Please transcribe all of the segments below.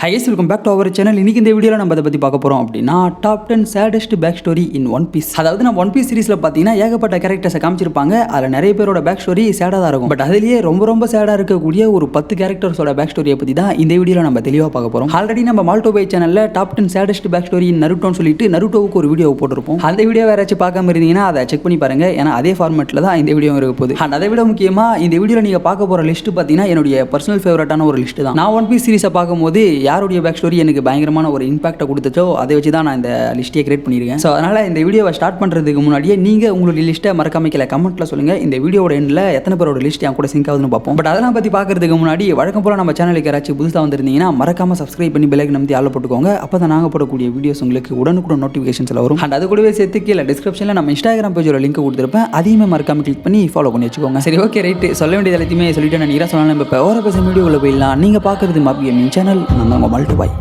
Hi guys, welcome back to our channel. இன்னைக்கு இந்த வீடியோல நம்ம பத்தி பார்க்க போறோம் அப்படினா top 10 saddest back story in One Piece. அதாவது நம்ம One Piece சீரிஸ்ல பாத்தீங்கன்னா ஏகப்பட்ட கேரக்டர்ஸை காமிச்சிருப்பாங்க. அதுல நிறைய பேரோட பேக் ஸ்டோரி சேடா தான் இருக்கும். பட் அதுலயே ரொம்ப சேடா இருக்கக்கூடிய ஒரு 10 கேரக்டர்ஸோட பேக் ஸ்டோரியை பத்தி தான் இந்த வீடியோல நம்ம தெளிவா பார்க்க போறோம். ஆல்ரெடி நம்ம மால்டோ பை சேனல்ல top 10 saddest back story in Narutoன்னு சொல்லிட்டு நருட்டோவுக்கு ஒரு வீடியோ போட்டுருப்போம். அந்த வீடியோ யாராச்சும் பார்க்காம இருந்தீங்கன்னா அதை செக் பண்ணி பாருங்க. ஏன்னா அதே ஃபார்மேட்ல தான் இந்த வீடியோ இருக்க போகுது. அதை விட முக்கியமா இந்த வீடியோல நீங்க பார்க்க போற லிஸ்ட் பாத்தீங்கன்னா என்னுடைய பர்சனல் ஃபேவரட்டான ஒரு லிஸ்ட் தான். நான் One Piece சீரிஸை பார்க்கும்போது யாருடைய பேக் ஸ்டோரி எனக்கு பயங்கரமான ஒரு இம்பாக்டை கொடுத்துச்சோ அதை வச்சு தான் நான் இந்த லிஸ்ட்டை கிரியேட் பண்ணியிருக்கேன். ஸோ அதனால் இந்த வீடியோவை ஸ்டார்ட் பண்ணுறதுக்கு முன்னாடியே நீங்கள் உங்களுடைய லிஸ்ட்டை மறக்காம கீழே கமெண்ட்டில் சொல்லுங்கள். இந்த வீடியோட எண்டில் எத்தனை பேரோட லிஸ்ட் என் கூட சிங்க் ஆகுதுன்னு பார்ப்போம். பட் அதெல்லாம் பற்றி பார்க்கறதுக்கு முன்னாடி வழக்கம் போல் நம்ம சேனலுக்கு யாராச்சும் புதுசாக வந்திருந்தீங்கன்னா மறக்காம சப்ஸ்கிரைப் பண்ணி பெல் ஐக்கன் அமைத்தி ஆள போட்டுக்கோங்க. அப்போ தான் நாங்கள் போடக்கூடிய வீடியோஸ் உங்களுக்கு உடனுக்குடன் நோட்டிஃபிகேஷன்ஸில் வரும். அண்ட் அது கூடவே சேர்த்து கீழே டிஸ்கிரிப்ஷனில் நம்ம இன்ஸ்டாகிராம் பேஜோட லிங்க் கொடுத்துருப்பேன். அதையுமே மறக்காம கிளிக் பண்ணி ஃபாலோ பண்ணி வச்சுக்கோங்க. சரி, ஓகே, ரைட்டு. சொல்ல வேண்டியது எல்லாத்தையுமே சொல்லிட்டு நான் நீராக சொல்லலாம். நம்ம இப்போ ஓர பேச வீடியோவில் போயிடலாம். நீங்கள் பார்க்குறது மாபியம் சேனல். நம்ம உங்கள் மால்டோ பாய்.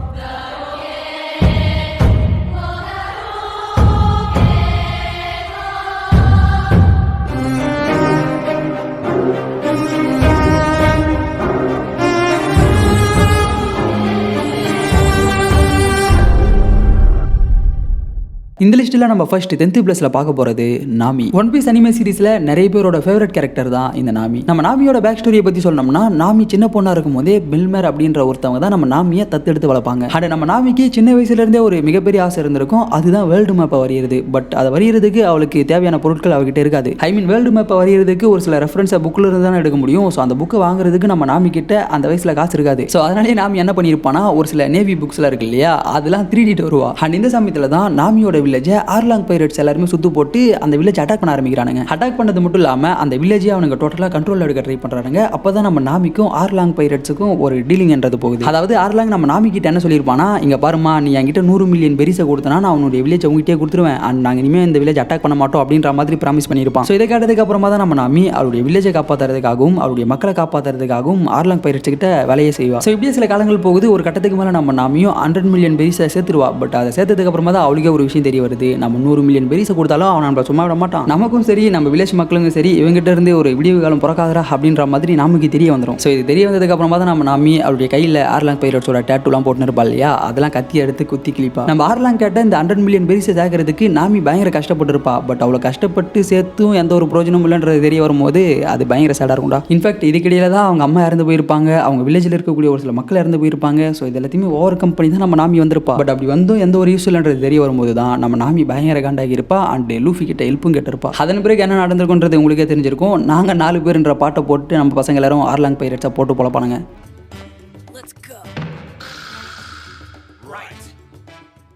இந்த லிஸ்ட்டில் நம்ம ஃபர்ஸ்ட் 10th பிளேஸில் பார்க்க போகிறது நாமி. ஒன் பீஸ் அனிமே சீரிஸில் நிறைய பேரோட ஃபேவரட் கேரக்டர் தான் இந்த நாமி. நம்ம நாமியோட பேக் ஸ்டோரியை பற்றி சொல்லணும்னா நாமி சின்ன பொண்ணாக இருக்கும் போதே பில்மர் அப்படின்ற ஒருத்தவங்க தான் நம்ம நாமியை தத்தெடுத்து வளர்ப்பாங்க. அண்ட் நம்ம நாமிக்கு சின்ன வயசுலேருந்தே ஒரு மிகப்பெரிய ஆசை இருந்திருக்கும். அதுதான் வேர்ல்டு மேப்பை வரையிறது. பட் அதை வரைகிறதுக்கு அவளுக்கு தேவையான பொருட்கள் அவகிட்ட இருக்காது. ஐ மீன் வேர்ல்டு மேப்பை வரைகிறதுக்கு ஒரு சில ரெஃபரன்ஸை புக்கில் இருந்து தான் எடுக்க முடியும். ஸோ அந்த புக்கை வாங்குறதுக்கு நம்ம நாமி கிட்ட அந்த வயசில் காசு இருக்காது. ஸோ அதனாலே நாமி என்ன பண்ணியிருப்பானா ஒரு சில நேவி புக்ஸ்லாம் இருக்கு இல்லையா, அதெல்லாம் 3D வருவா. அண்ட் இந்த சமயத்தில் தான் நாமியோட வில்லேஜை ஆர்லாங் பைரட்ஸ் எல்லாருமே சுத்து போட்டு அந்த வில்லேஜ் அட்டாக் பண்ண ஆரம்பிக்கிறானுங்க. அட்டாக் பண்ணது மட்டும் இல்லாமல் அந்த வில்லேஜை அவனுக்கு டோட்டலாக கண்ட்ரோல் எடுக்க ட்ரை பண்ணுறாங்க. அப்போ தான் நம்ம நாமிக்கும் ஆர்லாங் பைரட்ஸுக்கும் ஒரு டீலிங் என்றது போகுது. அதாவது ஆர்லாங் நம்ம நாமி கிட்ட என்ன சொல்லியிருப்பானா, இங்கே பாருமா, நீ என்கிட்ட 100 மில்லியன் பெரிஸை கொடுத்தனா நான் அவனுடைய வில்லேஜ் உங்ககிட்டே கொடுத்துருவேன். அண்ட் நாங்கள் இனிமேல் இந்த வில்லேஜ் அட்டாக் பண்ண மாட்டோம் அப்படின்ற மாதிரி ப்ராமிஸ் பண்ணியிருப்பான். ஸோ இதை கேட்டதுக்கு அப்புறமா தான் நம்ம நாமி அவருடைய வில்லேஜை காப்பாற்றுறதுக்காகவும் அவருடைய மக்களை காப்பாற்றுறதுக்காகவும் ஆர்லாங் பைரட்ஸ் கிட்ட வேலையை செய்வா. ஸோ இப்படியே சில காலங்கள் போகுது. ஒரு கட்டத்துக்கு மேலே நம்ம நாமியும் 100 மில்லியன் பெரிஸை சேர்த்துருவா. பட் அதை சேர்த்ததுக்கு அப்புறமா தான் அவளுக்கே ஒரு விஷயம் தெரிய வருது. நம்ம 100 மில்லியன் பெரிஸை கொடுத்தாலும் அவன் நம்மளை சும்மா விட மாட்டான். நமக்கும் சரி நம்ம வில்லேஜ் மக்களுக்கும் சரி இவங்ககிட்ட இருந்து ஒரு விடிவு காலம் பிறக்காதரா அப்படின்ற மாதிரி நமக்கு தெரிய வந்துடும். ஸோ இது தெரிய வந்ததுக்கு அப்புறமா தான் நம்ம நாமி அவருடைய கையில் ஆர்லாங் பைரட்ஸோட டேட்டூலாம் போட்டுன்னு இருப்பா இல்லையா, அதெல்லாம் கத்தி எடுத்து குத்தி கிளிப்பா. நம்ம ஆர்லாங் கேட்ட இந்த 100 மில்லியன் பெரிஸை சேர்க்கறதுக்கு நாமி பயங்கர கஷ்டப்பட்டு இருப்பா. பட் அவ்வளோ கஷ்டப்பட்டு சேர்த்தும் எந்த ஒரு பிரோஜனமும் இல்லைன்றது தெரிய வரும்போது அது பயங்கர சேடாக இருக்கும்டா. இன்ஃபேக்ட் இதுக்கிடையில தான் அவங்க அம்மா இறந்து போயிருப்பாங்க, அவங்க வில்லேஜில் இருக்கக்கூடிய ஒரு சில மக்கள் இறந்து போயிருப்பாங்க. ஸோ இது எல்லாத்தையுமே ஓவர் கம் பண்ணி தான் நம்ம நாமி வந்திருப்பா. பட் அப்படி வந்தும் எந்த ஒரு யூஸ் இல்லைன்றது தெரிய வரும்போது தான் நம்ம நாமி பயங்கர காண்டாகி இருப்பா. அண்ட் லூஃபி கிட்ட ஹெல்ப்பும் கேட்டிருப்பா. அதன் பிறகு என்ன நடந்திருக்குன்றது உங்களுக்கே தெரிஞ்சிருக்கும். நாங்கள் 4 பேர்ன்ற பாட்டை போட்டு நம்ம பசங்க எல்லாரும் ஆர்லாங் பைரட்ஸை போட்டு பொழப்பானுங்க.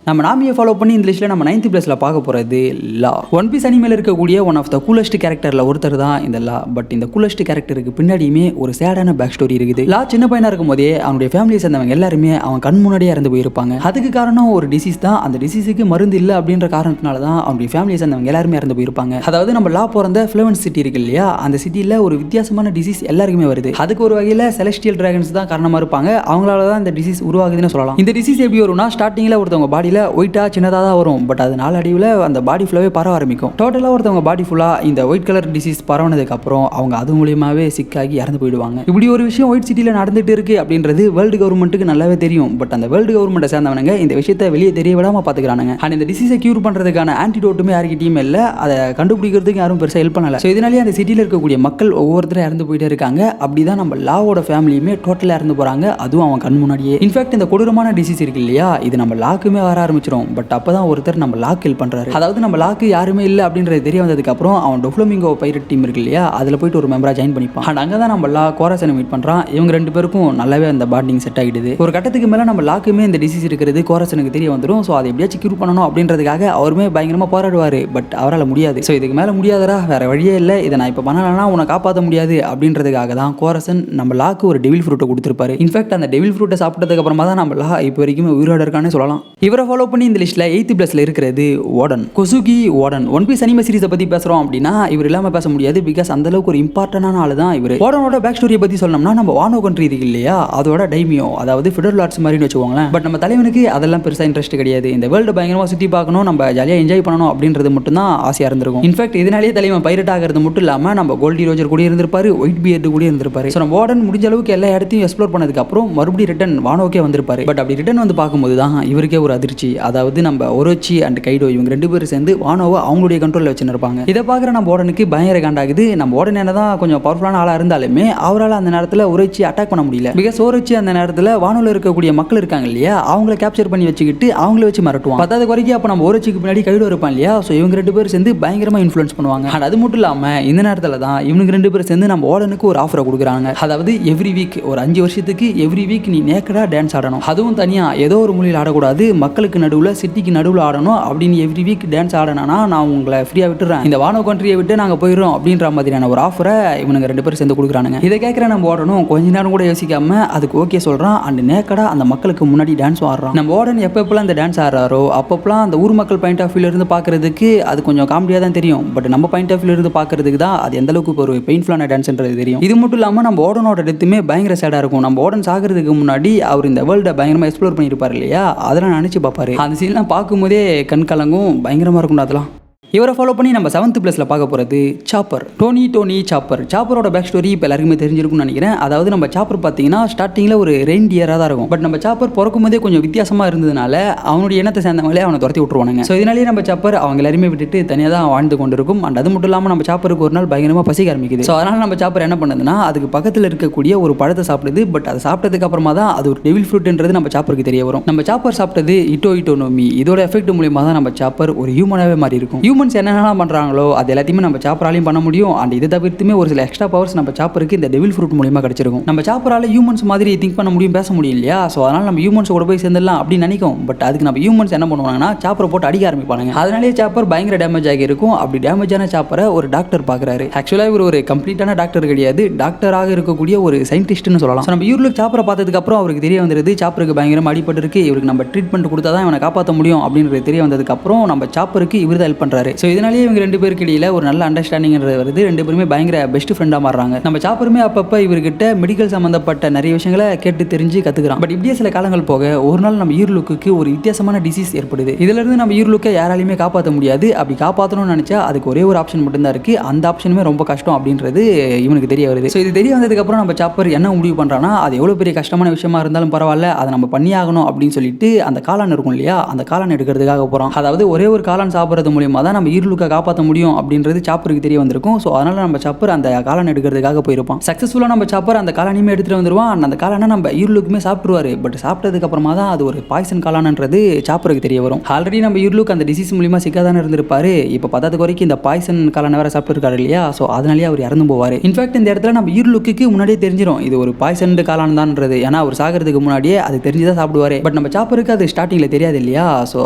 நம்ம நாமியை ஃபாலோ பண்ணி இந்த லிஸ்ட்டில் நம்ம 9th பிளேஸில் பார்க்க போகிறது லா. ஒன் பீஸ் அனிமேல இருக்கக்கூடிய ஒன் ஆஃப் த கூலஸ்ட் கேரக்டரில் ஒருத்தர் தான் இந்த லா. பட் இந்த கூலஸ்ட் கேரக்டருக்கு பின்னாடியுமே ஒரு சேடான பேக் ஸ்டோரி இருக்குது. லா சின்ன பையனாக இருக்கும் போதே அவனுடைய ஃபேமிலியை சேர்ந்தவங்க எல்லாருமே அவன் கண் முன்னாடியே இறந்து போயிருப்பாங்க. அதுக்கு காரணம் ஒரு டிசீஸ் தான். அந்த டிசீஸுக்கு மருந்து இல்லை அப்படின்ற காரணத்தினால தான் அவனுடைய ஃபேமிலியை சேர்ந்தவங்க எல்லாருமே இறந்து போயிருப்பாங்க. அதாவது நம்ம லா பிறந்த ஃப்ளவன்ஸ் சிட்டி இருக்கு இல்லையா, அந்த சிட்டியில் ஒரு வித்தியாசமான டிசீஸ் எல்லாருக்குமே வருது. அதுக்கு ஒரு வகையில் செலஸ்டியல் டிராகன்ஸ் தான் காரணமாக இருப்பாங்க. அவங்களால தான் இந்த டிசீஸ் உருவாகுதுன்னு சொல்லலாம். இந்த டிசீஸ் எப்படி வரும்னா, ஸ்டார்டிங்கில் ஒருத்தவங்க பாடியில் ஒயிட்டா சின்னதாக தான் வரும். பட் அது நாளடைவில் அந்த பாடி ஃபுல்லாகவே பரவ ஆரம்பிக்கும். டோட்டலாக ஒருத்தவங்க பாடி ஃபுல்லாக இந்த ஒயிட் கலர் டிசீஸ் பரவனதுக்கு அப்புறம் அவங்க அது மூலியமாகவே சிக்காகி இறந்து போயிடுவாங்க. இப்படி ஒரு விஷயம் ஒயிட் சிட்டியில் நடந்துட்டு இருக்கு அப்படின்றது வேர்ல்டு கவர்மெண்ட்டுக்கு நல்லாவே தெரியும். பட் அந்த வேர்ல்டு கவர்மெண்ட்டை சேர்ந்தவனுங்க இந்த விஷயத்தை வெளியே தெரிய விடாமல் பார்த்துக்கிறானுங்க. அண்ட் இந்த டிசீஸை கியூர் பண்ணுறதுக்கான ஆன்டிடோட்டுமே யாருக்கிட்டையும் இல்லை, அதை கண்டுபிடிக்கிறதுக்கு யாரும் பெருசாக ஹெல்ப் பண்ணலை. ஸோ இதனாலேயே அந்த சிட்டியில் இருக்கக்கூடிய மக்கள் ஒவ்வொருத்தரும் இறந்து போயிட்டே இருக்காங்க. அப்படி தான் நம்ம லாவோட ஃபேமிலியுமே டோட்டலாக இறந்து போகிறாங்க, அதுவும் அவன் கண் முன்னாடியே. இன்ஃபேக்ட் இந்த கொடூரமான டிசீஸ் இருக்கு இல்லையா, இது நம்ம லாக்குமே வர ஆரம்பிச்சிடும். பட் அப்பதான் ஒருத்தர் நம்ம லாக் ஹெல்ப் பண்றாரு. அதாவது நம்ம லாக்கு யாருமே இல்லை அப்படின்றது தெரிய வந்ததுக்கு அப்புறம் அவன் டொஃப்ளமிங்கோ பைரட் டீம் இருக்கு இல்லையா, அதில் போயிட்டு ஒரு மெம்பரா ஜாயின் பண்ணிப்பான். அண்ட் அங்கே தான் நம்ம லா கோரசனை மீட் பண்றான். இவங்க 2 பேருக்கும் நல்லாவே அந்த பாண்டிங் செட் ஆகிடுது. ஒரு கட்டத்துக்கு மேலே நம்ம லாக்குமே இந்த டிசீஸ் இருக்கிறது கோரசனுக்கு தெரிய வந்துடும். ஸோ அதை எப்படியாச்சும் கியூர் பண்ணணும் அப்படின்றதுக்காக அவருமே பயங்கரமாக போராடுவார். பட் அவரால் முடியாது. ஸோ இதுக்கு மேலே முடியாதரா, வேற வழியே இல்லை, இதை நான் இப்போ பண்ணலன்னா உன்னை காப்பாற்ற முடியாது அப்படின்றதுக்காக தான் கோரசன் நம்ம லாக்கு ஒரு டெவில் ஃப்ரூட்டை கொடுத்துருப்பாரு. இன்ஃபேக்ட் அந்த டெவில் ஃப்ரூட்டை சாப்பிட்டதுக்கு அப்புறமா தான் நம்ம லா இப்போ வரைக்கும் உயிரோட இருக்கானே சொல்லலாம். இவரை ஃபாலோ பண்ணி இந்த லிஸ்ட்ல 8th பிளேஸ்ல இருக்கிறது Oden, Kozuki Oden. One Piece anime சீரிஸை பத்தி பேசுறோம் அப்படின்னா இவர் இல்லாம பேச முடியாது. பிகாஸ் அந்த அளவுக்கு ஒரு இம்பார்ட்டன்டான ஆளு தான் இவர். ஓடனோட பேக் ஸ்டோரியை பத்தி சொல்லணும்னா நம்ம வானோ கண்ட்ரி இருக்கு இல்லையா, அதோட டைமியோ, அதாவது ஃபெடரல் ஆர்ட்ஸ் மாதிரி வச்சுக்கோங்களேன். பட் நம்ம தலைவனுக்கு அதெல்லாம் பெருசா இன்ட்ரெஸ்ட் கிடையாது. இந்த வேர்ல்டு பயங்கரமா சுத்தி பார்க்கணும், நம்ம ஜாலியா என்ஜாய் பண்ணணும் அப்படின்றது மட்டும் தான் ஆசையா இருந்திருக்கும். இன்ஃபேக்ட் இதனாலேயே தலைவன் பைரட் ஆகிறது மட்டும் இல்லாம நம்ம கோல்டி ரோஜர் கூட இருந்திருப்பாரு, ஒயிட் பியர்டு கூட இருந்திருப்பாரு. ஸோ நம்ம ஓடன் முடிஞ்ச அளவுக்கு எல்லா இடத்தையும் எக்ஸ்ப்ளோர் பண்ணதுக்கு அப்புறம் மறுபடியும் ரிட்டன் வானோக்கே வந்திருப்பாரு. பட் அப்படி ரிட்டன் வந்து பார்க்கும்போது தான் இவருக்கே ஒரு அதிர்ச்சி. அதாவது நம்ம ஒரோச்சி அண்ட் கைடோ இவங்க 2 பேரும் சேர்ந்து வானோவை அவங்களுடைய கண்ட்ரோலில் வச்சுருப்பாங்க. இதை பார்க்குற நம்ம ஓடனுக்கு பயங்கர காண்டாகுது. நம்ம ஓடன் என்னதான் கொஞ்சம் பவர்ஃபுல்லான ஆளாக இருந்தாலுமே அவரால் அந்த நேரத்தில் ஒரோச்சி அட்டாக் பண்ண முடியல. பிகாஸ் ஒரோச்சி அந்த நேரத்தில் வானோவில் இருக்கக்கூடிய மக்கள் இருக்காங்க இல்லையா, அவங்கள கேப்சர் பண்ணி வச்சுக்கிட்டு அவங்கள வச்சு மிரட்டுவாங்க. பத்தாவது வரைக்கும் அப்போ நம்ம ஒரோச்சிக்கு பின்னாடி கைடோ இருப்பான் இல்லையா, ஸோ இவங்க 2 பேரும் சேர்ந்து பயங்கரமாக இன்ஃப்ளூயன்ஸ் பண்ணுவாங்க. அண்ட் அது மட்டும் இல்லாமல் இந்த நேரத்தில் தான் இவங்க 2 பேரும் சேர்ந்து நம்ம ஓடனுக்கு ஒரு ஆஃபரை கொடுக்குறாங்க. அதாவது எவ்ரி வீக் ஒரு 5 வருஷத்துக்கு எவ்ரி வீக் நீ நேக்கடா டான்ஸ் ஆடணும், அதுவும் தனியாக ஏதோ ஒரு மொழியில் ஆடக்கூடாது, மக்களுக்கு நடுவில் சிட்டிக்கு நடுவில் ஆடணும். அப்படின்னு எவ்ரி வீக் டான்ஸ் ஆடணும்னா நான் உங்களை ஃப்ரீயாக விட்டுறேன், இந்த வானோ கண்ட்ரியை விட்டு நாங்கள் போயிடுறோம் அப்படின்ற மாதிரியான ஒரு ஆஃபரை இவனுங்க 2 பேரும் சேர்ந்து கொடுக்குறானுங்க. இதை கேட்குற நம்ம ஓடணும் கொஞ்ச நேரம் கூட யோசிக்காம அதுக்கு ஓகே சொல்கிறான். அண்ட் நேக்கடா அந்த மக்களுக்கு முன்னாடி டான்ஸ் ஆடுறான். நம்ம ஓடன் எப்பப்பெல்லாம் அந்த டான்ஸ் ஆடுறாரோ அப்பப்பெல்லாம் அந்த ஊர் மக்கள் பாயிண்ட் ஆஃப் வியூல இருந்து பார்க்கறதுக்கு அது கொஞ்சம் காமெடியாக தான் தெரியும். பட் நம்ம பாயிண்ட் ஆஃப் வியூல இருந்து பார்க்கறதுக்கு தான் அது எந்த அளவுக்கு ஒரு பெயின்ஃபுல்லான டான்ஸ்ன்றது தெரியும். இது மட்டும் இல்லாமல் நம்ம ஓடனோட டெத்துமே பயங்கர சேடாக இருக்கும். நம்ம ஓடன் சாகிறதுக்கு முன்னாடி அவர் இந்த வேர்ல்டை பயங்கரமாக எக்ஸ்ப்ளோர் பண்ணியிருப்பார் இல்லையா, அதெல்லாம் நினச்சி பார்ப்பாரு. அந்த சீன்லாம் பார்க்கும்போதே கண் கலங்கும், பயங்கரமாக இருக்கும். அதெல்லாம் இவரை ஃபாலோ பண்ணி நம்ம 7th பிளேஸ்ல பார்க்க போகிறது சாப்பர், டோனி சாப்பர். சாப்பரோட பேக் ஸ்டோரி இப்போ எல்லாருக்குமே தெரிஞ்சிருக்கும்னு நினைக்கிறேன். அதாவது நம்ம சாப்பர் பார்த்தீங்கன்னா ஸ்டார்டிங்கில் ஒரு ரெயின்டியராக தான் இருக்கும். பட் நம்ம சாப்பர் பிறக்கும் போதே கொஞ்சம் வித்தியாசமாக இருந்ததுனால அவனுடைய எண்ணத்தை சேர்ந்தவங்களே அவனை துரத்தி விட்டுருவானுங்க. ஸோ இதனாலேயே நம்ம சாப்பர் அவங்க எல்லாருமே விட்டுட்டு தனியாக தான் வாழ்ந்து கொண்டு இருக்கும். அண்ட் அது மட்டும் இல்லாமல் நம்ம சாப்பருக்கு ஒரு நாள் பயங்கரமாக பசிக்க ஆரம்பிக்குது. ஸோ அதனால் நம்ம சாப்பர் என்ன பண்ணுதுன்னா அதுக்கு பக்கத்தில் இருக்கக்கூடிய ஒரு பழத்தை சாப்பிடுது. பட் அதை சாப்பிட்டதுக்கு அப்புறமா தான் அது ஒரு டெவில் ஃப்ரூட்ன்றது நம்ம சாப்பருக்கு தெரிய வரும். நம்ம சாப்பர் சாப்பிட்டது இட்டோனோமி, இதோட எஃபெக்ட் மூலியமாக தான் நம்ம சாப்பர் ஒரு ஹியூமனாகவே மாறி இருக்கும். ஹியூமன்ஸ் என்னென்னலாம் பண்ணுறாங்களோ அது எல்லாத்தையுமே நம்ம சாப்பராலையும் பண்ண முடியும். அண்ட் இதை தவிர்த்துமே ஒரு சில எக்ஸ்ட்ரா பவர்ஸ் நம்ம சாப்பருக்கு இந்த டெவில் ஃப்ரூட் மூலியமாக கிடைச்சிருக்கும். நம்ம சாப்பரால் ஹியூமன்ஸ் மாதிரி திங்க் பண்ண முடியும், பேச முடியும் இல்லையா. ஸோ அதனால் நம்ம ஹியூமன்ஸ் கூட போய் சேர்ந்துடலாம் அப்படின்னு நினைக்கும். பட் அதுக்கு நம்ம ஹியூமன்ஸ் என்ன பண்ணுவாங்கன்னா சாப்பரை போட்டு அடிக்க ஆரம்பிப்பாங்க. அதனாலேயே சாப்பர் பயங்கர டேமேஜ் ஆகி இருக்கும். அப்படி டேமேஜான சாப்பரை ஒரு டாக்டர் பார்க்குறாரு. ஆக்சுவலாக இவர் ஒரு கம்ப்ளீட்டான டாக்டர் கிடையாது, டாக்டராக இருக்கக்கூடிய ஒரு சயின்டிஸ்ட்னு சொல்லலாம். ஸோ நம்ம யூரில் சாப்பரை பார்த்ததுக்கு அப்புறம் அவருக்கு தெரிய வந்துருது சாப்பருக்கு பயங்கரமாக அடிபட்டு இருக்கு, இவருக்கு நம்ம ட்ரீட்மெண்ட் கொடுத்தா தான் இவனை காப்பாற்ற முடியும் அப்படின்றது தெரிய வந்ததுக்கு அப்புறம் நம்ம சாப்பருக்கு இவர் தான் ஹெல்ப் பண்ணுறாரு. ஸோ இதனாலேயே இவங்க 2 பேருக்கு இடையில ஒரு நல்ல அண்டர்ஸ்டாண்டிங்கிறது வருது. 2 பேருமே பயங்கர பெஸ்ட் ஃப்ரெண்டாக மாறுறாங்க. நம்ம சாப்பருமே அப்பப்போ இவர்கிட்ட மெடிக்கல் சம்மந்தப்பட்ட நிறைய விஷயங்களை கேட்டு தெரிஞ்சு கற்றுக்குறான். பட் இப்படியே சில காலங்கள் போக ஒரு நாள் நம்ம ஈர்லுக்கு ஒரு வித்தியாசமான டிசீஸ் ஏற்படுது. இதிலிருந்து நம்ம ஈர்லுக்கை யாராலையுமே காப்பாற்ற முடியாது. அப்படி காப்பாற்றணும்னு நினச்சா அதுக்கு ஒரே ஒரு ஆப்ஷன் மட்டும்தான் இருக்குது. அந்த ஆப்ஷனுமே ரொம்ப கஷ்டம் அப்படின்றது இவனுக்கு தெரிய வருது. ஸோ இது தெரிய வந்ததுக்கப்புறம் நம்ம சாப்பர் என்ன முடிவு பண்ணுறான்னா அது எவ்வளோ பெரிய கஷ்டமான விஷயமா இருந்தாலும் பரவாயில்ல, அதை நம்ம பண்ணி ஆகணும் அப்படின்னு சொல்லிட்டு அந்த காளான் இருக்கும் இல்லையா, அந்த காளான் எடுக்கிறதுக்காக போகிறோம். அதாவது ஒரே ஒரு காளான் சாப்பிட்றது மூலியமாக தான் நம்ம ஈர்லுக்கை காப்பாற்ற முடியும் அப்படின்றது சாப்பருக்கு தெரிய வந்திருக்கும். ஸோ அதனால் நம்ம சாப்பர் அந்த காளான் எடுக்கிறதுக்காக போயிருப்பான். சக்ஸஸ்ஃபுல்லாக நம்ம சாப்பர் அந்த காளானையுமே எடுத்துகிட்டு வந்துடுவான். அந்த காளானை நம்ம ஈர்லுக்குமே சாப்பிட்டுருவாரு. பட் சாப்பிட்டதுக்கு அப்புறமா தான் அது ஒரு பாய்சன் காளான்ன்றது சாப்பருக்கு தெரிய வரும். ஆல்ரெடி நம்ம ஈர்லுக்கு அந்த டிசீஸ் மூலியமாக சிக்காதானே இருந்திருப்பாரு. இப்போ 10வது வரைக்கும் இந்த பாய்சன் காளானை வேற சாப்பிட்டுருக்காரு இல்லையா, ஸோ அதனாலேயே அவர் இறந்து போவார். இன்ஃபேக்ட் இந்த இடத்துல நம்ம ஈர்லுக்கு முன்னாடியே தெரிஞ்சிடும் இது ஒரு பாய்சன் காளான் தான்ன்றது. ஏன்னா அவர் சாகிறதுக்கு முன்னாடியே அது தெரிஞ்சுதான் சாப்பிடுவாரு. பட் நம்ம சாப்பருக்கு அது ஸ்டார்டிங்கில் தெரியாது இல்லையா. ஸோ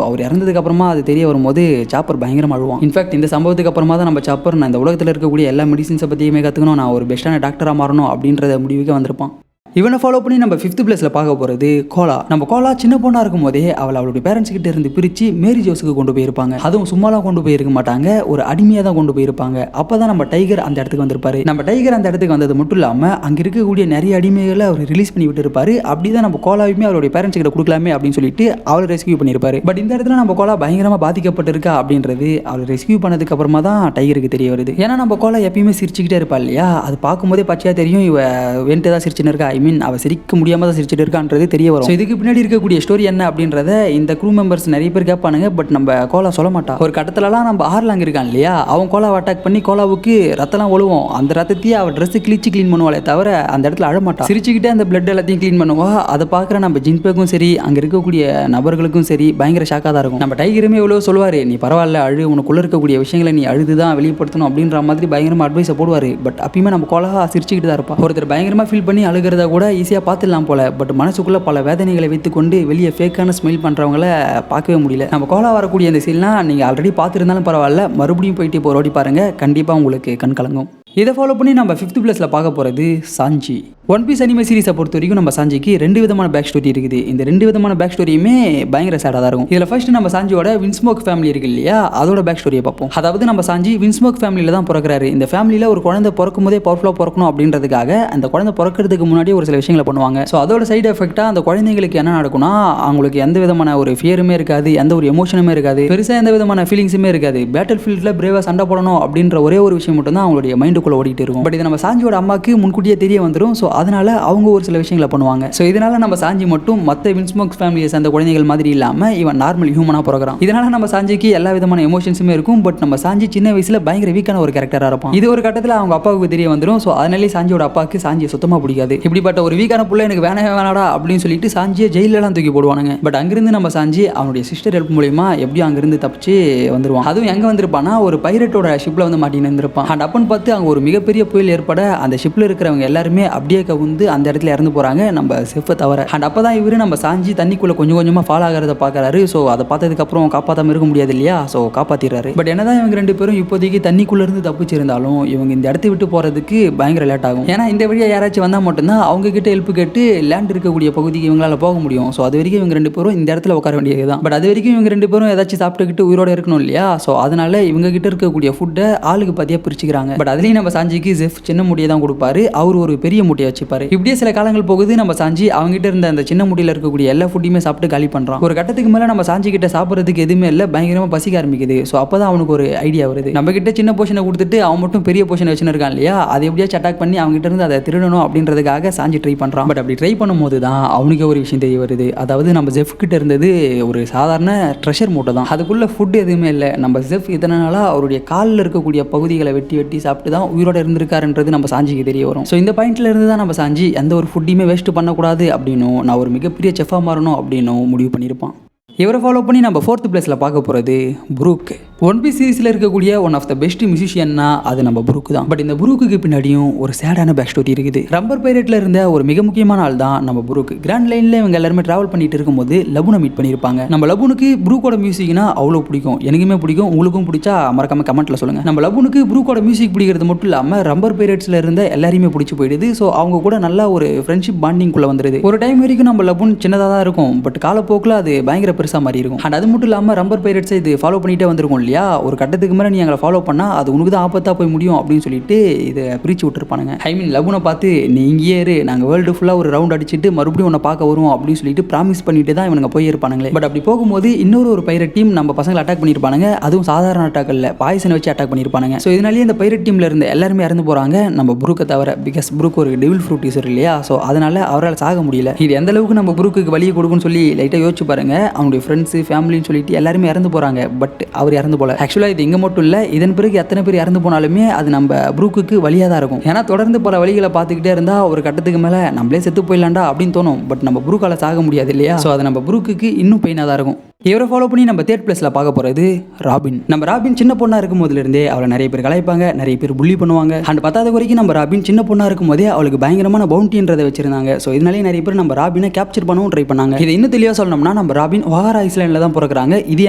அவர் இறந்ததுக்கு அப்புறமா அது தெரிய வரும்போது சாப்பர் பயங்கரமாக அழுவான். இன்ஃபேக்ட் இந்த சம்பவத்துக்கு அப்புறமா தான் நம்ம சாப்பர் நான் இந்த உலகத்தில் இருக்கக்கூடிய எல்லா மெடிசின்ஸை பற்றியுமே கற்றுக்கணும், நான் ஒரு பெஸ்ட்டான டாக்டராக மாறணும் அப்படின்றத முடிவுக்கு வந்திருப்பான். இவனை ஃபாலோ பண்ணி நம்ம 5th பிளேஸில் பார்க்க போகிறது கோலா. நம்ம கோலா சின்ன பொண்ணாக இருக்கும் போதே அவளுடைய பேரண்ட்ஸ் கிட்ட இருந்து பிரித்து மேரி ஜோஸுக்கு கொண்டு போயிருப்பாங்க. அதுவும் சும்மாலாம் கொண்டு போயிருக்க மாட்டாங்க, ஒரு அடிமையாக தான் கொண்டு போயிருப்பாங்க. அப்போ தான் நம்ம டைகர் அந்த இடத்துக்கு வந்திருப்பாரு. நம்ம டைகர் அந்த இடத்துக்கு வந்தது மட்டும் இல்லாமல் அங்கே இருக்கக்கூடிய நிறைய அடிமைகளை அவர் ரிலீஸ் பண்ணி விட்டு இருப்பாரு. அப்படி தான் நம்ம கோலாவையுமே அவருடைய பேரண்ட்ஸ் கிட்ட கொடுக்கலாமே அப்படின்னு சொல்லிட்டு அவளை ரெஸ்கியூ பண்ணியிருப்பாரு. பட் இந்த இடத்துல நம்ம கோலா பயங்கரமாக பாதிக்கப்பட்டிருக்கா அப்படின்றது அவளை ரெஸ்கியூ பண்ணதுக்கு அப்புறமா தான் டைகருக்கு தெரிய வருது. ஏன்னா நம்ம கோலா எப்பயுமே சிரிச்சுக்கிட்டே இருப்பா இல்லையா, அது பார்க்கும்போதே பச்சையாக தெரியும் இவ வென்ட்டு தான் சிரிச்சுன்னு இருக்கா. அவ சிரிக்க முடியாம தான் சிரிச்சிட்டு இருக்கான்றது தெரிய வரும். இதுக்கு பின்னாடி இருக்கக்கூடிய ஸ்டோரி என்ன அப்படின்றத இந்த க்ரூ மெம்பர்ஸ் நிறைய பேர் கேட்பானுங்க. பட் நம்ம கோலா சொல்ல மாட்டா. ஒரு கட்டத்துலலாம் நம்ம ஆர்லாங் இருக்கான் இல்லையா, அவன் கோலாவை அட்டாக் பண்ணி கோலாவுக்கு ரத்தம்லாம் ஒழுவும். அந்த ரத்தத்தையே அவள் ட்ரெஸ் கிழிச்சு க்ளீன் பண்ணுவாளே தவிர அந்த இடத்துல அழமாட்டா. சிரிச்சுக்கிட்டே அந்த பிளட் எல்லாத்தையும் க்ளீன் பண்ணுவா. அதை பார்க்குற நம்ம ஜின்பேக்கும் சரி அங்கே இருக்கக்கூடிய நபர்களுக்கும் சரி பயங்கர ஷாக்காக தான் இருக்கும். நம்ம டைகருமே எவ்வளோ சொல்லுவார், நீ பரவாயில்ல அழு, உனக்குள்ள இருக்கக்கூடிய விஷயங்களை நீ அழுது தான் வெளிப்படுத்தணும் அப்படின்ற மாதிரி பயங்கரமாக அட்வைஸை போடுவார். பட் அப்பயுமே நம்ம கோலா சிரிச்சுக்கிட்டு தான் இருப்பா. ஒருத்தர் பயங்கரமாக ஃபீல் பண்ணி அழுகிறத கூட ஈஸியாக பார்த்துடலாம் போல. பட் மனசுக்குள்ள பல வேதனைகளை வைத்துக்கொண்டு வெளியே ஃபேக்கான ஸ்மைல் பண்றவங்கள பார்க்கவே முடியல. நம்ம கோலா வரக்கூடிய அந்த சீன்லாம் நீங்க ஆல்ரெடி பார்த்துருந்தாலும் பரவாயில்ல, மறுபடியும் போயிட்டு இப்போ ஓடி பாருங்க, கண்டிப்பா உங்களுக்கு கண் கலங்கும். இதை ஃபாலோ பண்ணி நம்ம 5th பிளேஸ்ல பார்க்க போகிறது சாஞ்சி. ஒன் பீஸ் அனிமே சீரிஸை பொறுத்த வரைக்கும் நம்ம சாஞ்சிக்கு 2 விதமான பேக் ஸ்டோரி இருக்குது. இந்த 2 விதமான பேக் ஸ்டோரியுமே பயங்கர சேடாக தான் இருக்கும். இதில் ஃபர்ஸ்ட் நம்ம சாஞ்சியோட வின்ஸ்மோக் ஃபேமிலி இருக்கு இல்லையா, அதோட பேக் ஸ்டோரியை பார்ப்போம். அதாவது நம்ம சாஞ்சி வின்ஸ்மோக் ஃபேமிலியில் தான் பிறக்கிறாரு. இந்த ஃபேமிலியில் ஒரு குழந்தை பிறக்கும் போதே பவர்ஃபுல்லாக பிறக்கணும் அப்படின்றதுக்காக அந்த குழந்தை பிறக்கிறதுக்கு முன்னாடி ஒரு சில விஷயங்களை பண்ணுவாங்க. ஸோ அதோட சைடு எஃபெக்டாக அந்த குழந்தைங்களுக்கு என்ன நடக்கும்னா, அவங்களுக்கு எந்த விதமான ஒரு ஃபியருமே இருக்காது, எந்த ஒரு எமோஷனுமே இருக்காது, பெருசாக எந்த விதமான ஃபீலிங்ஸுமே இருக்காது. பேட்டில் ஃபீல்டில் பிரேவாக சண்டை போடணும் அப்படின்ற ஒரே ஒரு விஷயம் மட்டும் தான் அவங்களுடைய மைண்டுக்குள்ளே ஓடிட்டு இருக்கும். பட் இது நம்ம சாஞ்சியோட அம்மாவுக்கு முன்கூட்டியே தெரிய வந்துடும். ஸோ அதனால அவங்க ஒரு சில விஷயங்களை பண்ணுவாங்க. ஸோ இதனால நம்ம சாஞ்சி மட்டும் மற்ற வின்ஸ்மோக் ஃபேமிலியை சேர்ந்த குழந்தைகள் மாதிரி இல்லாமல் இவன் நார்மல் ஹியூமனாக பிறகுறான். இதனால நம்ம சாஞ்சிக்கு எல்லா விதமான எமோஷன்ஸுமே இருக்கும். பட் நம்ம சாஞ்சி சின்ன வயசுல பயங்கர வீக்கான ஒரு கேரக்டராக இருப்பான். இது ஒரு கட்டத்தில் அவங்க அப்பாவுக்கு தெரிய வந்துடும். ஸோ அதனாலே சாஞ்சியோட அப்பாவுக்கு சாஞ்சியை சுத்தமாக பிடிக்காது. இப்படிப்பட்ட ஒரு வீக்கான புள்ள எனக்கு வேணாடா அப்படின்னு சொல்லிட்டு சாஞ்சியை ஜெயிலெல்லாம் தூக்கி போடுவானுங்க. பட் அங்கிருந்து நம்ம சாஞ்சி அவனுடைய சிஸ்டர் ஹெல்ப் மூலியமா எப்படியும் அங்கிருந்து தப்பிச்சு வந்துருவான். அதுவும் எங்க வந்திருப்பானா, ஒரு பைரட்டோட ஷிப்ல வந்து மாட்டின்னு இருந்திருப்பான். அண்ட் அப்பன்னு பார்த்து அங்கே ஒரு மிகப்பெரிய புயல் ஏற்பட அந்த ஷிப்ல இருக்கிறவங்க எல்லாருமே அப்படியே கவுந்து அந்த இடத்துல இறந்து போறாங்க, நம்ம செஃப்பை தவிர. அண்ட் அப்பதான் இவரு நம்ம சாஞ்சி தண்ணிக்குள்ள கொஞ்சம் கொஞ்சமா ஃபால் ஆகிறத பாக்குறாரு. ஸோ அதை பார்த்ததுக்கு அப்புறம் காப்பாற்றாம இருக்க முடியாது இல்லையா, ஸோ காப்பாத்திடுறாரு. பட் என்னதான் இவங்க 2 பேரும் இப்போதைக்கு தண்ணிக்குள்ள இருந்து தப்பிச்சிருந்தாலும் இவங்க இந்த இடத்தை விட்டு போறதுக்கு பயங்கர லேட் ஆகும். ஏன்னா இந்த வழியா யாராச்சும் வந்தா மட்டும்தான் அவங்க கிட்ட ஹெல்ப் கேட்டு லேண்ட் இருக்கக்கூடிய பகுதிக்கு இவங்களால போக முடியும். ஸோ அது வரைக்கும் இவங்க 2 பேரும் இந்த இடத்துல உட்கார வேண்டியதுதான். பட் அது வரைக்கும் இவங்க 2 பேரும் ஏதாச்சும் சாப்பிட்டுக்கிட்டு உயிரோட இருக்கணும் இல்லையா, ஸோ அதனால இவங்க கிட்ட இருக்கக்கூடிய ஃபுட்டை ஆளுக்கு பாத்தியா பிரிச்சுக்கிறாங்க. பட் அதுலயும் நம்ம சாஞ்சிக்கு ஜெஃப் சின்ன மூட்டையை தான் கொடுப்பாரு, அவர் ஒரு பெரிய மூட்டையை வச்சுப்பாரு. இப்படியே சில காலங்கள் போகுது. நம்ம சாஞ்சி அவங்ககிட்ட இருந்த அந்த சின்ன மூட்டையில இருக்கக்கூடிய எல்லா ஃபுட்டையுமே சாப்பிட்டு காலி பண்றான். ஒரு கட்டத்துக்கு மேல நம்ம சாஞ்சி கிட்ட சாப்பிட்றதுக்கு எதுவுமே இல்லை, பயங்கரமா பசிக்க ஆரம்பிக்குது. ஸோ அப்பதான் அவனுக்கு ஒரு ஐடியா வருது, நம்ம கிட்ட சின்ன போர்ஷனை கொடுத்துட்டு அவன் மட்டும் பெரிய போர்ஷனை வச்சுன்னு இருக்கான் இல்லையா, அதை எப்படியாச்சும் அட்டாக் பண்ணி அவங்க கிட்ட இருந்து அதை திருடணும் அப்படின்றதுக்காக சாஞ்சி ட்ரை பண்றான். பட் அப்படி ட்ரை பண்ணும்போது தான் அவனுக்கு ஒரு விஷயம் தெரிய வருது. அதாவது நம்ம ஜெஃப் கிட்ட இருந்தது ஒரு சாதாரண ட்ரெஷர் மூட்டை தான், அதுக்குள்ள ஃபுட் எதுவுமே இல்லை. நம்ம ஜெஃப் இதனால அவருடைய காலில் இருக்கக்கூடிய பகுதிகளை வெட்டி வெட்டி சாப்பிட்டு தான் உயிரோட இருந்திருக்காருன்றது நம்ம சாஞ்சிக்கு தெரிய வரும். ஸோ இந்த பாயிண்ட்ல இருந்து தான் நம்ம சாஞ்சி எந்த ஒரு ஃபுட்டையுமே வேஸ்ட் பண்ணக்கூடாது அப்படின்னும் நான் ஒரு மிகப்பெரிய செஃபாக மாறணும் அப்படின்னும் முடிவு பண்ணியிருப்பான். இவரை ஃபாலோ பண்ணி நம்ம 4th பிளேஸில் பார்க்க போகிறது புரூக். ஒன் பீஸ் சீரிஸில் இருக்கக்கூடிய ஒன் ஆஃப் த பெஸ்ட் மியூசிஷியன்னா அது நம்ம புரூக் தான். பட் இந்த புரூக்கு பின்னாடியும் ஒரு சேடான பேக் ஸ்டோரி இருக்குது. ரப்பர் பைரேட்டில் இருந்த ஒரு மிக முக்கியமான ஆள் தான் நம்ம புரூக். கிராண்ட் லைனில் இவங்க எல்லாருமே ட்ராவல் பண்ணிட்டு இருக்கும்போது லபுனை மீட் பண்ணியிருப்பாங்க. நம்ம லபுனுக்கு புரூக்கோட மியூசிக்னா அவ்வளோ பிடிக்கும், எனக்குமே பிடிக்கும், உங்களுக்கும் பிடிச்சா மறக்காம கமெண்ட்டில் சொல்லுங்கள். நம்ம லபுனுக்கு புரூக்கோட மியூசிக் பிடிக்கிறது மட்டும் இல்லாமல் ரப்பர் பைரேட்ஸில் இருந்த எல்லாரையுமே பிடிச்சி போயிடுது. ஸோ அவங்க கூட நல்லா ஒரு ஃப்ரெண்ட்ஷிப் பாண்டிங்குள்ளே வந்துடுது. ஒரு டைம் வரைக்கும் நம்ம லபுன் சின்னதாக தான் இருக்கும், பட் காலப்போக்கில் அது பயங்கர பெருசாக மாறி இருக்கும். அண்ட் அது மட்டும் இல்லாமல் ரப்பர் பைரேட்ஸை இது ஃபாலோ பண்ணிட்டே வந்திருக்கும் இல்லையா, ஒரு கட்டத்துக்கு மேலே நீ எங்களை ஃபாலோ பண்ணால் அது உனக்கு தான் ஆபத்தாக போய் முடியும் அப்படின்னு சொல்லிட்டு இதை பிரித்து விட்டுருப்பானுங்க. ஐ மீன் லபுனை பார்த்து நீ இங்கேயே இரு, நாங்கள் வேர்ல்டு ஃபுல்லாக ஒரு ரவுண்ட் அடிச்சுட்டு மறுபடியும் உன்னை பார்க்க வருவோம் அப்படின்னு சொல்லிட்டு ப்ராமிஸ் பண்ணிட்டு தான் இவனுங்க போயிருப்பானுங்களே. பட் அப்படி போகும்போது இன்னொரு பைரட் டீம் நம்ம பசங்களை அட்டாக் பண்ணியிருப்பானுங்க. அதுவும் சாதாரண அட்டாக் இல்லை, பாய்சனை வச்சு அட்டாக் பண்ணியிருப்பானுங்க. ஸோ இதனாலேயே இந்த பைரட் டீமில் இருந்து எல்லாருமே இறந்து போகிறாங்க, நம்ம புரூக்கை தவிர. பிகாஸ் புரூக் ஒரு டெவில் ஃப்ரூட் யூசர் இல்லையா, ஸோ அதனால அவரால் சாக முடியல. இது எந்த அளவுக்கு நம்ம புரூக்கு வழியை கொடுக்குன்னு சொல்லி லைட்டாக யோசிச்சு பாருங்க. அவனுடைய ஃப்ரெண்ட்ஸு ஃபேமிலின்னு சொல்லிட்டு எல்லாருமே இறந்து போகிறாங்க, பட் அவர் இறந்து போல. ஆக்சுவலாக இது இங்கே மட்டும் இல்லை, இதன் பிறகு எத்தனை பேர் இறந்து போனாலுமே அது நம்ம புரூக்கு வழியாக தான் இருக்கும். ஏன்னா தொடர்ந்து பல வழிகளை பார்த்துக்கிட்டே இருந்தால் ஒரு கட்டத்துக்கு மேலே நம்மளே செத்து போயிடலாண்டா அப்படின்னு தோணும். பட் நம்ம புரூக்கால சாக முடியாது இல்லையா, ஸோ அது நம்ம புரூக்கு இன்னும் பெயினாக தான் இருக்கும். இவரை ஃபாலோ பண்ணி நம்ம 3rd பிளேஸில் பார்க்க போகிறது ராபின். நம்ம ராபின் சின்ன பொண்ணாக இருக்கும் போதுலேருந்தே அவளை நிறைய பேர் கலாய்ப்பாங்க, நிறைய பேர் புள்ளி பண்ணுவாங்க. அண்ட் 10வது வரைக்கும் நம்ம ராபின் சின்ன பொண்ணாக இருக்கும் போதே அவளுக்கு பயங்கரமான பவுண்டின்றதை வச்சிருந்தாங்க. ஸோ இதனாலேயே நிறைய பேர் நம்ம ராபினை கேப்சர் பண்ணவும் ட்ரை பண்ணாங்க. இது இன்னும் தெளிவாக சொல்லணும்னா நம்ம ராபின் ஒஹாரா ஐஸ்லாண்டில் தான் பிறக்கிறாங்க. இது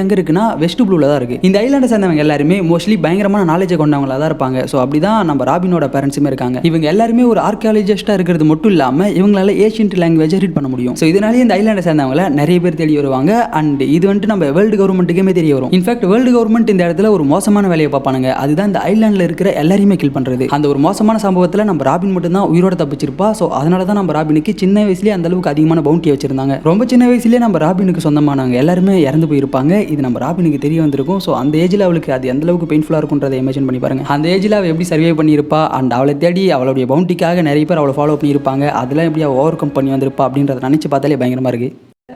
எங்கே இருக்குன்னா வெஸ்ட் ப்ளூவில் தான் இருக்குது. இந்த ஐலாண்டை சேர்ந்தவங்க எல்லாருமே மோஸ்ட்லி பயங்கரமான நாலேஜை கொண்டவங்களா தான் இருப்பாங்க. ஸோ அப்படி தான் நம்ம ராபினோட பேரண்ட்ஸுமே இருக்காங்க. இவங்க எல்லாருமே ஒரு ஆர்கியாலஜிஸ்ட்டாக இருக்கிறது மட்டும் இல்லாமல் இவங்களால ஏஷியன்ட் லாங்குவேஜை ரீட் பண்ண முடியும். ஸோ இதனாலேயே இந்த ஐலாண்டை சேர்ந்தவங்கள நிறைய பேர் தேடி வருவாங்க. அண்ட் இது வந்துட்டு நம்ம வேர்ல்டு கவர்மெண்ட்டுக்குமே தெரிய வரும். இன்ஃபேக்ட் வேர்ல்டு கவர்மெண்ட் இந்த இடத்துல ஒரு மோசமான வேலையை பார்ப்பானுங்க. அதுதான் இந்த ஐலாண்டில் இருக்கிற எல்லாரையுமே கில் பண்ணுறது. அந்த ஒரு மோசமான சம்பவத்தில் நம்ம ராபின் மட்டும் தான் உயிரோட தப்பிச்சிருப்பா. ஸோ அதனால தான் நம்ம ராபினுக்கு சின்ன வயசுலேயே அந்த அளவுக்கு அதிகமான பவுண்டியை வச்சிருந்தாங்க. ரொம்ப சின்ன வயசுலேயே நம்ம ராபினுக்கு சொந்தமானவங்க எல்லாருமே இறந்து போயிருப்பாங்க. இது நம்ம ராபினுக்கு தெரிய வந்திருக்கும். ஸோ அந்த ஏஜில் அவளுக்கு அது எந்த அளவுக்கு பெயின்ஃபுல்லாக இருக்குன்றதை இமேஜின் பண்ணி பாருங்க. அந்த ஏஜில் அவள் எப்படி சர்வே பண்ணியிருப்பா, அண்ட் அவளை தேடி அவளுடைய பவுண்டிக்காக நிறைய பேர் அவளை ஃபாலோ பண்ணியிருப்பாங்க. அதெல்லாம் எப்படி அவள் ஓவர் கம் பண்ணி வந்திருப்பா அப்படின்றத நினச்சி பார்த்தாலே பயங்கரமாக இருக்குது.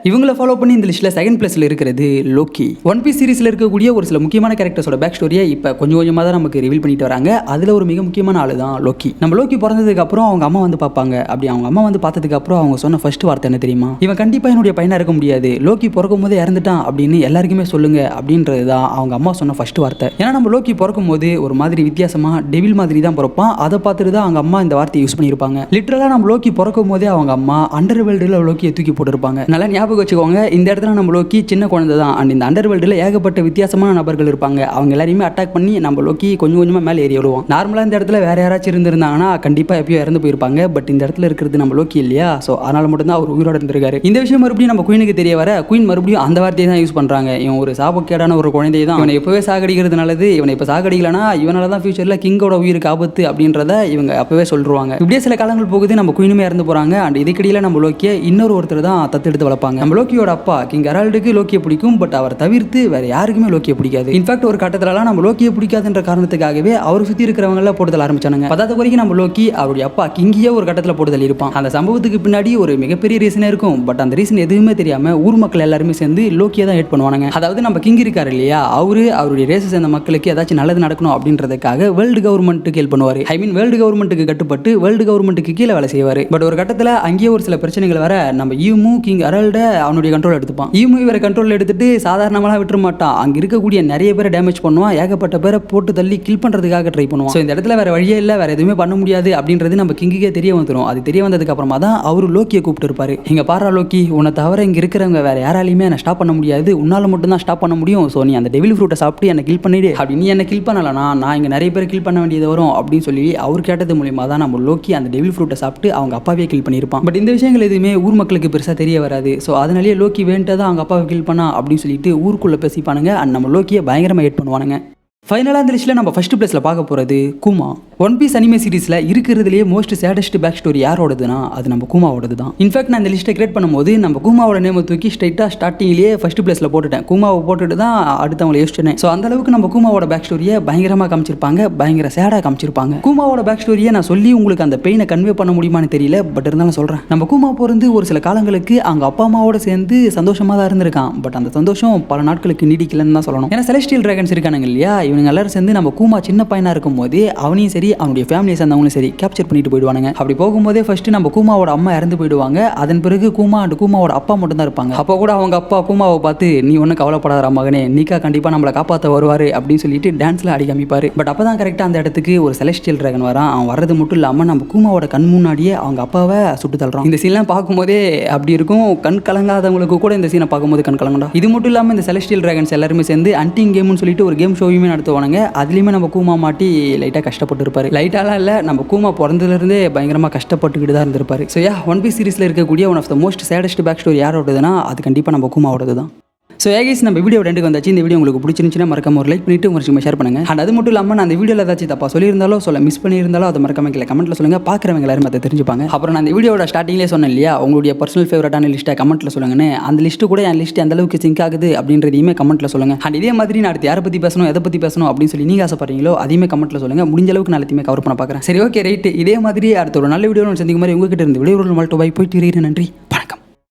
இவங்களை ஃபாலோ பண்ணி இந்த லிஸ்ட்டில் 2nd பிளேஸில் இருக்கிறது லோக்கி. ஒன் பீஸ் சீரிஸில் இருக்கக்கூடிய ஒரு சில முக்கியமான கேரக்டர்ஸோட பேக் ஸ்டோரியை இப்போ கொஞ்சம் கொஞ்சமாக தான் நமக்கு ரிவீல் பண்ணிட்டு வராங்க. அதில் ஒரு மிக முக்கியமான ஆள் தான் லோக்கி. நம்ம லோக்கி பிறந்ததுக்கு அப்புறம் அவங்க அம்மா வந்து பார்ப்பாங்க. அப்படி அவங்க அம்மா வந்து பார்த்ததுக்கு அப்புறம் அவங்க சொன்ன ஃபர்ஸ்ட் வார்த்தை என்ன தெரியுமா, இவன் கண்டிப்பாக என்னுடைய பையனாக இருக்க முடியாது, லோக்கி பிறக்கும் போதே இறந்துட்டான் அப்படின்னு எல்லாருக்குமே சொல்லுங்க அப்படின்றது தான் அவங்க அம்மா சொன்ன ஃபர்ஸ்ட் வார்த்தை. ஏன்னா நம்ம லோக்கி பிறக்கும் போது ஒரு மாதிரி வித்தியாசமாக டெவில் மாதிரி தான் பிறப்பான். அதை பார்த்துட்டு தான் அவங்க அம்மா இந்த வார்த்தையை யூஸ் பண்ணியிருப்பாங்க. லிட்டரலாக நம்ம லோக்கி பிறக்கும் போதே அவங்க அம்மா அண்டர் வேர்ல்டில் லோக்கியை தூக்கி போட்டிருப்பாங்க. நல்லா ஞாபகம் வச்சுக்கோங்க, இந்த இடத்துல நம்ம லோக்கி சின்ன குழந்தை தான். அண்ட் இந்த அண்டர் வேர்ல்டில் ஏகப்பட்ட வித்தியாசமான நபர்கள் இருப்பாங்க. அவங்க எல்லாரையுமே அட்டாக் பண்ணி நம்ம லோக்கி கொஞ்சம் கொஞ்சமாக மேலே ஏறி விடுவோம். நார்மலாக இந்த இடத்துல வேற யாராச்சும் இருந்திருந்தாங்கன்னா கண்டிப்பாக எப்பயோ இறந்து போயிருப்பாங்க. பட் இந்த இடத்துல இருக்கிறது நம்ம லோக்கி இல்லையா, ஸோ அதனால மட்டும்தான் அவர் உயிரோட இருந்திருக்காரு. இந்த விஷயம் மறுபடியும் நம்ம குயினுக்கு தெரிய வர குயின் மறுபடியும் அந்த வார்த்தையை தான் யூஸ் பண்ணுறாங்க. இவன் ஒரு சாபக்கேடான ஒரு குழந்தை தான், இவனை எப்போவே சாகடிக்கிறது நல்லது, இவனை இப்போ சாகடிக்கலனா இவனால தான் ஃபியூச்சரில் கிங்கோட உயிருக்கு ஆபத்து அப்படின்றத இவங்க அப்பவே சொல்லிடுவாங்க. இப்படியே சில காலங்கள் போகுது, நம்ம குயினுமே இறந்து போகிறாங்க. அண்ட் இதுக்கடியில் நம்ம லோக்கியை இன்னொரு ஒருத்தர் தான் தத்தெடுத்து வளர்ப்பாங்க. நம்ம லோக்கியோட அப்பா கிங் ஹெரால்டுக்கு லோக்கியை பிடிக்கும், பட் அவர் தவிர்த்து வேற யாருக்குமே லோக்கியை பிடிக்காது. இன்ஃபேக்ட் ஒரு கட்டத்திலலாம் நம்ம லோக்கியை பிடிக்காதுன்ற காரணத்துக்காகவே அவர் சுற்றி இருக்கிறவங்கள போட்டுதல் ஆரம்பிச்சானுங்க. பதாவது வரைக்கும் நம்ம லோக்கி அவருடைய அப்பா கிங்கியே ஒரு கட்டத்தில் போட்டுதல் இருப்பான். அந்த சம்பவத்துக்கு பின்னாடி ஒரு மிகப்பெரிய ரீசனே இருக்கும். பட் அந்த ரீசன் எதுவுமே தெரியாம ஊர் மக்கள் எல்லாருமே சேர்ந்து லோக்கியை தான் ஹேட் பண்ணுவானுங்க. அதாவது நம்ம கிங் இருக்காரு இல்லையா, அவருடைய ரேசஸ் சேர்ந்த மக்களுக்கு ஏதாச்சும் நல்லது நடக்கணும் அப்படின்றதுக்காக வேர்ல்டு கவர்மெண்ட்டுக்கு ஹெல்ப் பண்ணுவார். ஐ மீன் வேர்ல்டு கவர்மெண்ட்டுக்கு கட்டுப்பட்டு வேர்ல்டு கவர்மெண்ட்டுக்கு கீழே வேலை செய்வார். பட் ஒரு கட்டத்தில் அங்கேயே ஒரு சில பிரச்சனைகள் வர நம்ம ஈமு கிங் ஹெரால்ட அவனுடைய கண்ட்ரோல் எடுத்துப்பான். ஈமு இவரை கண்ட்ரோல் எடுத்துட்டு சாதாரணமாக விட்டுற மாட்டான். அங்க இருக்கக்கூடிய நிறைய பேரை டேமேஜ் பண்ணுவான், ஏகப்பட்ட பேரை போட்டு தள்ளி கில் பண்றதுக்காக ட்ரை பண்ணுவான். ஸோ இந்த இடத்துல வேற வழியே இல்லை, வேற எதுவுமே பண்ண முடியாது அப்படின்றது நம்ம கிங்குக்கே தெரிய வந்துடும். அது தெரிய வந்ததுக்கு அப்புறமா தான் அவரு லோக்கியை கூப்பிட்டு இருப்பாரு. இங்க பாரா லோக்கி, உன்னை தவிர இங்க இருக்கிறவங்க வேற யாராலையுமே என்ன ஸ்டாப் பண்ண முடியாது, உன்னால மட்டும் தான் ஸ்டாப் பண்ண முடியும். ஸோ நீ அந்த டெவில் ஃப்ரூட்டை சாப்பிட்டு என்ன கில் பண்ணிடு, அப்படி நீ என்ன கில் பண்ணலனா நான் இங்க நிறைய பேர் கில் பண்ண வேண்டியது வரும் அப்படின்னு சொல்லி அவர் கேட்டது மூலியமா தான் நம்ம லோக்கி அந்த டெவில் ஃப்ரூட்டை சாப்பிட்டு அவங்க அப்பாவே கில் பண்ணியிருப்பான். பட் இந்த விஷயங்கள் எதுவுமே ஊர் மக்களுக்கு பெருசா தெரிய வராது. ஸோ அதனாலேயே லோக்கி வேண்டதான் அவங்க அப்பாவை கில் பண்ணா அப்படின்னு சொல்லிட்டு ஊருக்குள்ள பேசிப்பானுங்க. அண்ட் நம்ம லோக்கியை பயங்கரமா ஹேட் பண்ணுவானுங்க. ஃபைனலாக இந்த லிஸ்ட்டில் நம்ம ஃபர்ஸ்ட் பிளேஸில் பார்க்க போகிறது கூமா. ஒன் பீஸ் அனிமே சீரிஸில் இருக்கிறதுலேயே மோஸ்ட் சேடஸ்ட் பேக் ஸ்டோரி யாரோடதுன்னா அது நம்ம கூமாவோடது தான். இன்ஃபேக்ட் நான் இந்த லிஸ்ட்டை கிரியேட் பண்ணும்போது நம்ம கூமாவோட நேமை தூக்கி ஸ்ட்ரைட்டாக ஸ்டார்டிங்லேயே ஃபர்ஸ்ட் பிளேஸில் போட்டுட்டேன். கூமாவை போட்டுட்டு தான் அடுத்தவங்களை யோசிச்சேன். ஸோ அந்த அளவுக்கு நம்ம கூமாவோட பேக் ஸ்டோரியை பயங்கரமாக காமிச்சிருப்பாங்க, பயங்கர சேடாக காமிச்சிருப்பாங்க. கூமாவோட பேக் ஸ்டோரியை நான் சொல்லி உங்களுக்கு அந்த பெயினை கன்வே பண்ண முடியுமான்னு தெரியல, பட் இருந்தாலும் சொல்கிறேன். நம்ம கூமா பிறந்து ஒரு சில காலங்களுக்கு அவங்க அப்பா அம்மாவோட சேர்ந்து சந்தோஷமாக தான் இருந்திருக்கான். பட் அந்த சந்தோஷம் பல நாட்களுக்கு நீடிக்கலன்னு தான் சொல்லணும். ஏன்னா செலஸ்டியல் டிராகன்ஸ் இருக்கானுங்க இல்லையா, இவங்க எல்லாரும் சேர்ந்து நம்ம கூமா சின்ன பையனா இருக்கும் போது அவனையும் சரி அவனுடைய ஃபேமிலியை சேர்ந்தவங்களும் சரி கேப்சர் பண்ணிட்டு போயிடுவாங்க. அப்படி போகும்போதே ஃபர்ஸ்ட் நம்ம கூமாவோட அம்மா இறந்து போயிடுவாங்க. அதன் பிறகு கூமா அண்ட் கூமாவோட அப்பா மட்டும் தான் இருப்பாங்க. அப்போ கூட அவங்க அப்பா கூமாவை பார்த்து நீ ஒன்றும் கவலைப்படாத மகனே, நீக்கா கண்டிப்பா நம்மளை காப்பாற்ற வருவாரு அப்படின்னு சொல்லிட்டு டான்ஸ்ல அடி காமிப்பாரு. பட் அப்பதான் கரெக்டா அந்த இடத்துக்கு ஒரு செலஸ்டியல் டிராகன் வரான். அவன் வர்றது மட்டும் இல்லாம நம்ம கூமாவோட கண் முன்னாடியே அவங்க அப்பாவை சுட்டு தள்ளுறான். இந்த சீன்லாம் பார்க்கும்போதே அப்படி இருக்கும். கண் கலங்காதவங்களுக்கு கூட இந்த சீனை பார்க்கும்போது கண் கலங்கடா. இது மட்டும் இல்லாம இந்த செலஸ்டியல் டிராகன்ஸ் எல்லாருமே சேர்ந்து அன்டிங் கேம்னு சொல்லிட்டு ஒரு கேம் ஷோவுமே நடத்துவானுங்க. அதுலேயுமே நம்ம கூமா மாட்டி லைட்டாக கஷ்டப்பட்டு இருப்பாரு. லைட்டாலாம் இல்லை, நம்ம கூமா பிறந்ததுலேருந்தே பயங்கரமாக கஷ்டப்பட்டுக்கிட்டு தான் இருந்திருப்பாரு. ஸோ ஒன் பீஸ் சீரிஸில் இருக்கக்கூடிய one of the most saddest backstory யாரோடதுன்னா அது கண்டிப்பாக நம்ம கூமாவோடது தான். ஸோ ஏகேஸ் நம்ம வீடியோ ரெண்டுக்கு வந்தாச்சு. இந்த வீடியோ உங்களுக்கு பிடிச்சிருந்துச்சுன்னா மறக்காம ஒரு லைக் பண்ணிட்டு உங்களுக்கு ஷேர் பண்ணுங்க. அண்ட் அது மட்டும் இல்லாமல் நான் அந்த வீடியோவில் ஏதாச்சும் தப்பா சொல்லியிருந்தாலும் மிஸ் பண்ணியிருந்தாலும் அதை மறக்காம கமெண்ட்ல சொல்லுங்க. பார்க்குறவங்க எல்லாரும் அதை தெரிஞ்சுப்பாங்க. அப்புறம் நான் அந்த வீடியோட ஸ்டார்டிங்லேயே சொன்னேன் இல்லையா, உங்களுடைய பர்சனல் ஃபேவரட்டான லிஸ்ட்டை கமெண்ட்ல சொல்லுங்கன்னு. அந்த லிஸ்ட்டு கூட என் லிஸ்ட் எந்த அளவுக்கு சிங்க் ஆகுது அப்படின்றதையுமே கமெண்ட்ல சொல்லுங்க. அண்ட் இதே மாதிரி நான் அடுத்து யாரை பற்றி பேசணும் எதை பற்றி பேசணும் அப்படின்னு சொல்லி நீங்கள் ஆசைப்படுறீங்களோ அதையுமே கமெண்ட்ல சொல்லுங்க. முடிஞ்ச அளவுக்கு நான் எல்லாத்தையுமே கவர் பண்ண பார்க்குறேன். சரி, ஓகே, ரைட். இதே மாதிரி அடுத்த ஒரு நல்ல வீடியோ சந்திக்கும் மாதிரி உங்ககிட்ட இருந்து விடைபெறும். போயிட்டு நன்றி.